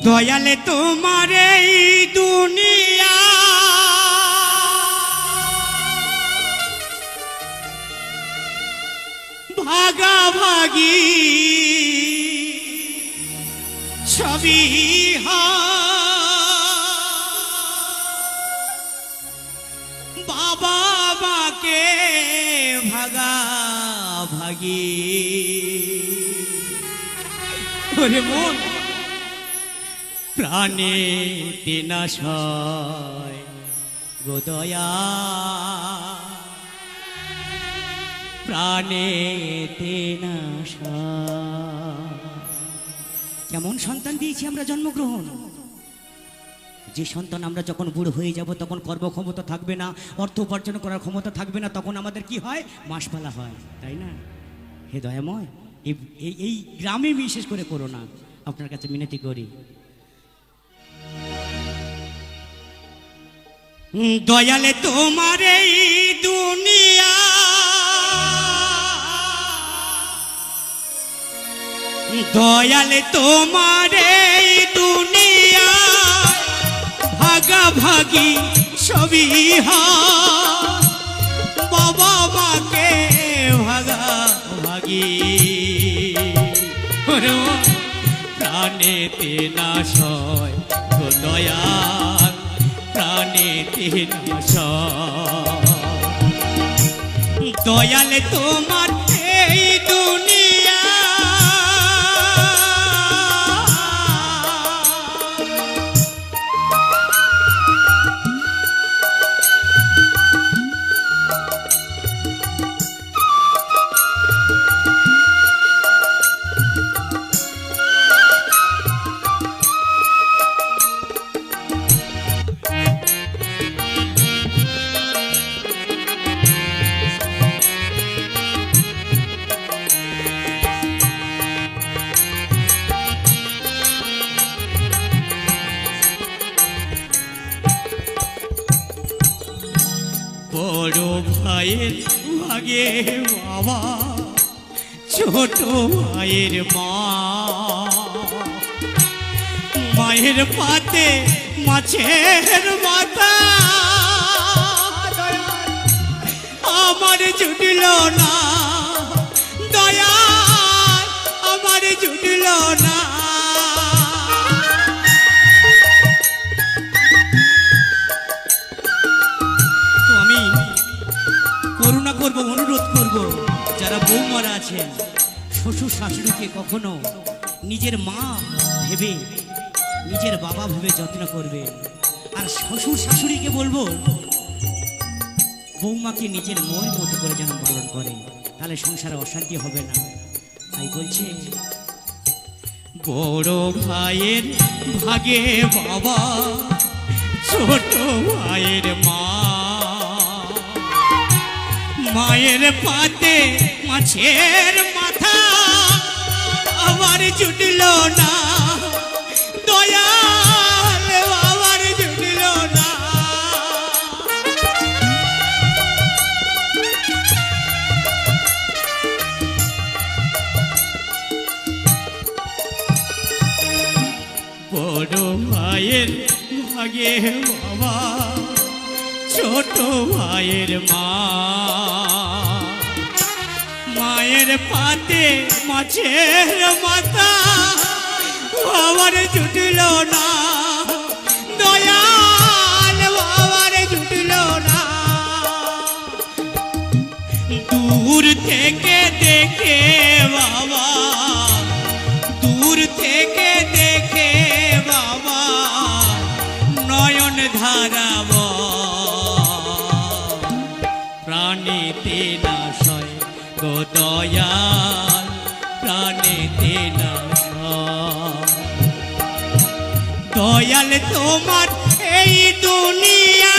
দয়ালে তোমার এই দুনিয়া ভাগাভাগি সবই বাবা মাকে ভাগাভাগি ওরে মন প্রাণে তেনাশয় গোদয়া প্রাণে তেনাশয়। কেমন সন্তান দিয়েছি আমরা জন্মগ্রহণ, যে সন্তান আমরা যখন বুড়ো হয়ে যাব তখন কর্মক্ষমতা থাকবে না, অর্থ উপার্জন করার ক্ষমতা থাকবে না, তখন আমাদের কি হয়, মাসপালা হয়, তাই না? হে দয়াময়, এই গ্রামে বিশেষ করে করো না, আপনার কাছে মিনতি করি। দয়ালে তোমার এই দুনিয়া দয়ালে তোমার এই দুনিয়া ভাগাভাগি সবই বাবা মাকে ভাগাভাগি প্রাণেতে নাশয় দয়া প্রাণেতে নাশয়। দয়ালে তোমার এই দুনিয়া বড় ভাইয়ের ভাগে বাবা, ছোট ভাইয়ের মা, মায়ের পাতে মাছের মাথা আমার জুটল না দয়া, আমার জুটল না। করুণা করব, অনুরোধ করব, যারা বৌমারা আছেন শ্বশুর শাশুড়িকে কখনো নিজের মা ভেবে নিজের বাবা ভেবে যত্ন করবে। আর শ্বশুর শাশুড়িকে বলবো বৌমাকে নিজের মনের মতো করে যেন পালন করে, তাহলে সংসারে অশান্তি হবে না। তাই বলছে বড় ভাইয়ের ভাগে বাবা, ছোট ভাইয়ের মা, মায়ের পাতে মাছের মাথা আমার জুটল না দয়াল, আমার জুটল না। বড় ভাইয়ের ভাগে বাবা, ছোট ভাইয়ের মা, মায়ের পাতে মাছের মাথা আমার জুটল না দয়াল, আমার জুটল না। দূর থেকে দেখে বাবা, দূর থেকে দেখে বাবা নয়ন ধারাব প্রাণেতে নাশয় গো দয়াল, প্রাণেতে নাশয়। দয়াল তোমার এই দুনিয়া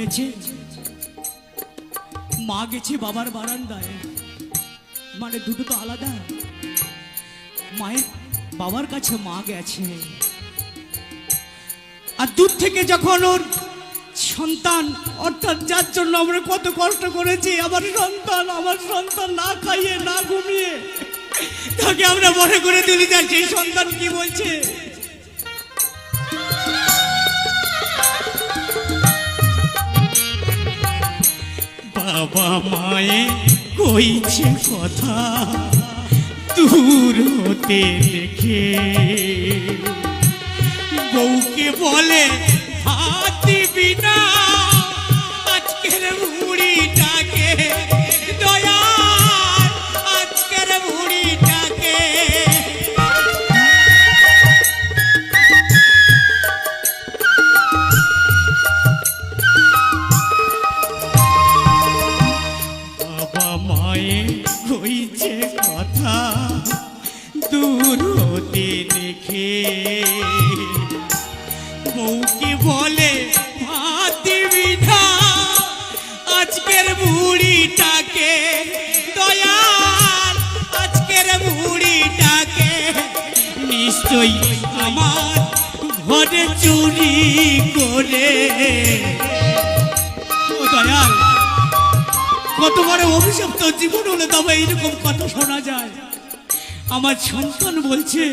হয়েছে, মা গেছে বাবার বারান্দায়, মানে দুটো তো আলাদা। মায়ের বাবার কাছে মা গেছে, আর দূর থেকে যখন ওর সন্তান, অর্থাৎ যার জন্য আমরা কত কষ্ট করেছি, আমার সন্তান না খাইয়ে না ঘুমিয়ে তাকে আমরা মনে করে তুলি, যার সেই সন্তান কি বলছে, বাবা মায়ে কইছে কথা দূর হতে দেখে, বউকে বলে ভাত দিবি না, আজকের বুড়িটাকে দয়াল, আজকের বুড়িটাকে। বাবা মায়ে কইছে কথা দূর হতে দেখে, বউকে বলে ভাত দিবি না, আজকের বুড়িটাকে দয়াল, আজকের বুড়িটাকে। নিশ্চয়ই আমার ঘরে চুরি করে, ও দয়াল, কত বড় অভিশপ্ত জীবন হলে তবে এইরকম কথা শোনা যায়। আমার সন্তান বলছে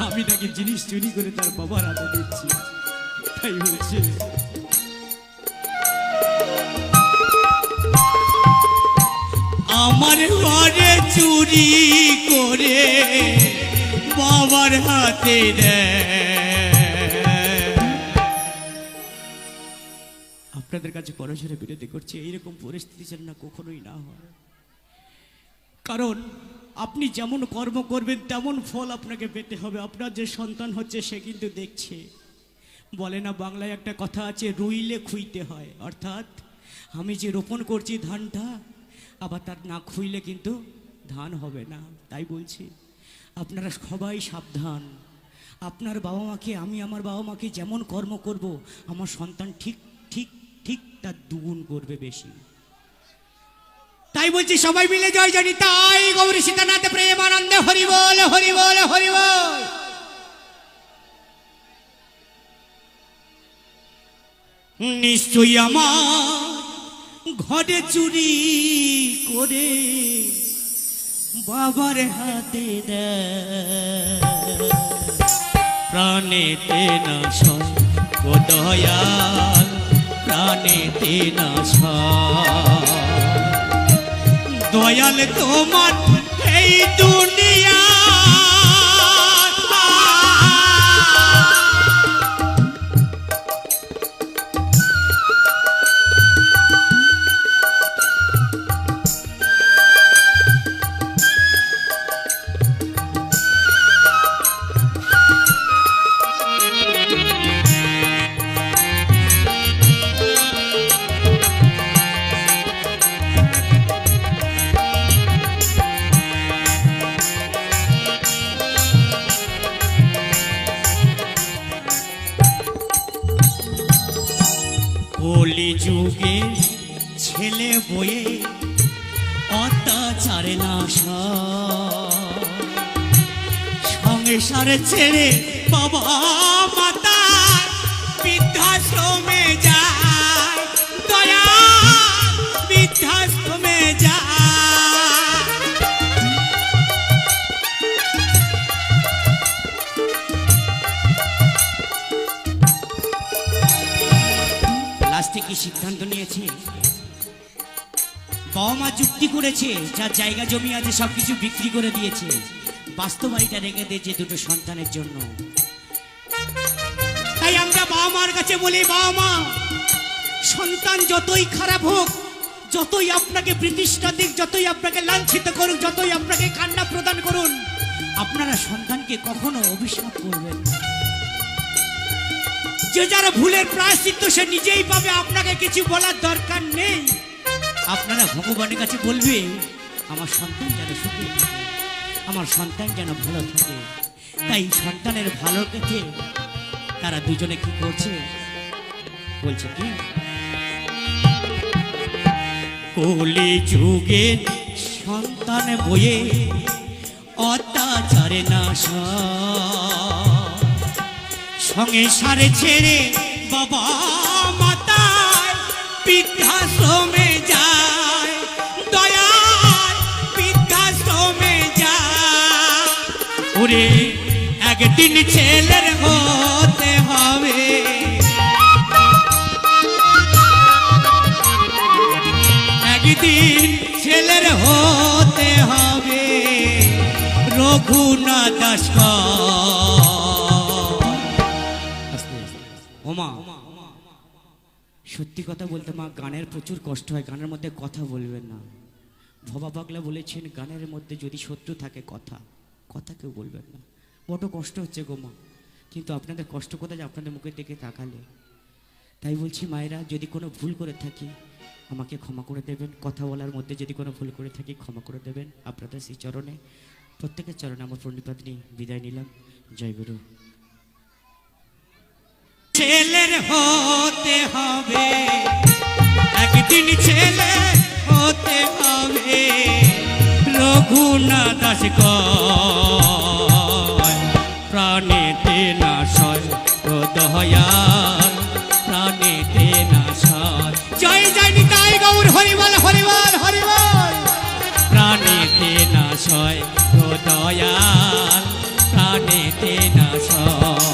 আমি নাকি জিনিস চুরি করে তার বাবার হাতে দিচ্ছি, তাই বলছে আমার ঘরে চুরি করে বাবার হাতে দেয়। আপনাদের কাছে পড়াশোনা বিরতি করছি, এইরকম পরিস্থিতি যেন না কখনোই না হয়, কারণ আপনি যেমন কর্ম করবেন তেমন ফল আপনাকে পেতে হবে। আপনার যে সন্তান হচ্ছে সে কিন্তু দেখছে, বলে না বাংলায় একটা কথা আছে, রুইলে খুইতে হয়, অর্থাৎ আমি যে রোপণ করছি ধানটা, আবার তার না খুইলে কিন্তু ধান হবে না। তাই বলছি আপনারা সবাই সাবধান। আপনার বাবা মাকে, আমি আমার বাবা মাকে যেমন কর্ম করব, আমার সন্তান ঠিক ঠিক ঠিক তার দুগুণ করবে বেশি। তাই বলছি সবাই মিলে জয় জয় নিতাই গৌরী সীতানাথ প্রেমানন্দে হরি বল হরি বল হরি বল। নিশ্চয়ই আমার ঘরে চুরি করে বাবার হাতে দেয়, প্রাণেতে না সয় ও দয়াল, প্রাণেতে না সয় দয়াল তোমার এই দুনিয়া। কলি যুগে ছেলে বয়ে অত্যাচারে না সংসারে ছেড়ে বাবা মাতা বৃদ্ধাশ্রমে যায়, দয়া বৃদ্ধাশ্রমে যায়। লাস্টে কি সিদ্ধান্ত নিয়েছে, বাবা মা যুক্তি করেছে, যার জায়গা জমি আছে সবকিছু বিক্রি করে দিয়েছে, বাস্তব বাড়িটা রেখে দিয়েছে দুটো সন্তানের জন্য। তাই আমরা বাবা মার কাছে বলি, বাবা মা সন্তান যতই খারাপ হোক, যতই আপনাকে প্রতিষ্ঠা দিক, যতই আপনাকে লাঞ্ছিত করুক, যতই আপনাকে কান্না প্রদান করুন, আপনারা সন্তানকে কখনো অভিশাপ করবেন না। যে যারা ভুলের প্রায়শ্চিত্ত সে নিজেই পাবে, আপনাকে কিছু বলার দরকার নেই। আপনারা ভগবানের কাছে বলবে আমার সন্তান যেন সুখী থাকে, আমার সন্তান যেন ভালো থাকে। তাই সন্তানের ভালো কাছে তারা দুজনে কি করছে, বলছে কি কলি যুগে সন্তান বয়ে অত্যাচারে না সংসারে ছেড়ে বাবা মাতায় বৃদ্ধাশ্রমে যায়, দয়ায় বৃদ্ধাশ্রমে যায়। ওরে একদিন ছেলের হতে হবে, একদিন ছেলের হতে হবে। রঘুনাথ দাস ওমা, সত্যি কথা বলতে মা, গানের প্রচুর কষ্ট হয়, গানের মধ্যে কথা বলবেন না। ভবা পাগলা বলেছেন গানের মধ্যে যদি শত্রু থাকে কথা কেউ বলবেন না। বড় কষ্ট হচ্ছে গো মা, কিন্তু আপনাদের কষ্ট কোথায় যে আপনাদের মুখের দিকে তাকালে। তাই বলছি মায়েরা, যদি কোনো ভুল করে থাকি আমাকে ক্ষমা করে দেবেন, কথা বলার মধ্যে যদি কোনো ভুল করে থাকি ক্ষমা করে দেবেন। আপনাদের সেই চরণে, প্রত্যেকের চরণে আমার প্রণিপাত নিয়ে বিদায় নিলাম। জয় গুরু। ছেলের হতে হবে, একদিন ছেলে হতে হবে। রঘুনাথ দাস কয় প্রাণেতে না সয় ও দয়াল, প্রাণেতে না সয়। জয় জয় নিতাই গৌর হরিবল হরিবল হরিবল। প্রাণেতে না সয় ও দয়াল, প্রাণেতে না সয়।